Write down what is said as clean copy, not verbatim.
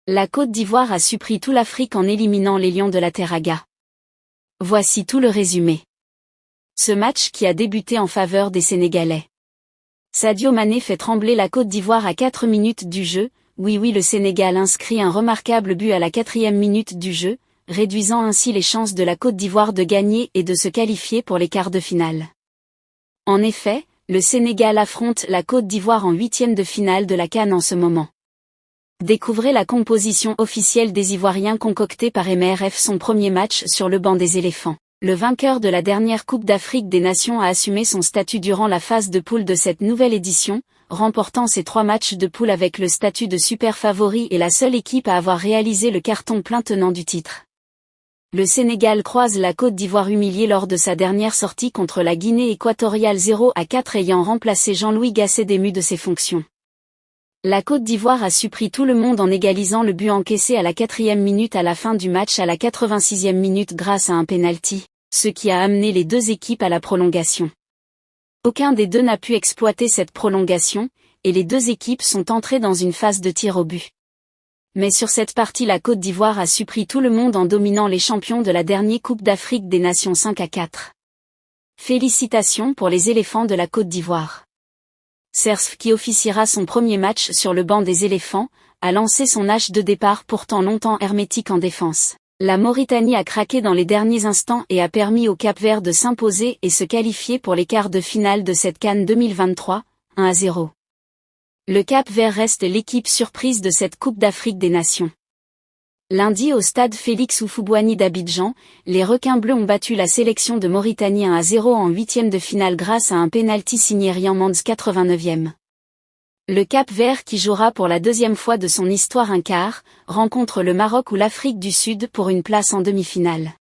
La Côte d'Ivoire a surpris tout l'Afrique en éliminant les Lions de la Teranga. Voici tout le résumé. Ce match qui a débuté en faveur des Sénégalais. Sadio Mané fait trembler la Côte d'Ivoire à 4 minutes du jeu. Oui, le Sénégal inscrit un remarquable but à la 4e minute du jeu, réduisant ainsi les chances de la Côte d'Ivoire de gagner et de se qualifier pour les quarts de finale. En effet, le Sénégal affronte la Côte d'Ivoire en 8e de finale de la CAN en ce moment. Découvrez la composition officielle des Ivoiriens concoctée par MRF. Son premier match sur le banc des éléphants. Le vainqueur de la dernière Coupe d'Afrique des Nations a assumé son statut durant la phase de poule de cette nouvelle édition, remportant ses 3 matchs de poule avec le statut de super favori et la seule équipe à avoir réalisé le carton plein tenant du titre. Le Sénégal croise la Côte d'Ivoire humiliée lors de sa dernière sortie contre la Guinée équatoriale 0-4 ayant remplacé Jean-Louis Gasset dému de ses fonctions. La Côte d'Ivoire a surpris tout le monde en égalisant le but encaissé à la 4e minute à la fin du match à la 86e minute grâce à un penalty, ce qui a amené les deux équipes à la prolongation. Aucun des deux n'a pu exploiter cette prolongation, et les deux équipes sont entrées dans une phase de tir au but. Mais sur cette partie, la Côte d'Ivoire a surpris tout le monde en dominant les champions de la dernière Coupe d'Afrique des Nations 5-4. Félicitations pour les éléphants de la Côte d'Ivoire. Serf, qui officiera son premier match sur le banc des éléphants, a lancé son hache de départ pourtant longtemps hermétique en défense. La Mauritanie a craqué dans les derniers instants et a permis au Cap-Vert de s'imposer et se qualifier pour les quarts de finale de cette CAN 2023, 1-0. Le Cap-Vert reste l'équipe surprise de cette Coupe d'Afrique des Nations. Lundi au stade Félix Houphouët-Boigny d'Abidjan, les requins bleus ont battu la sélection de Mauritanie 1-0 en 8e de finale grâce à un penalty signé Ryan Mans 89e. Le Cap-Vert, qui jouera pour la 2e fois de son histoire un quart, rencontre le Maroc ou l'Afrique du Sud pour une place en demi-finale.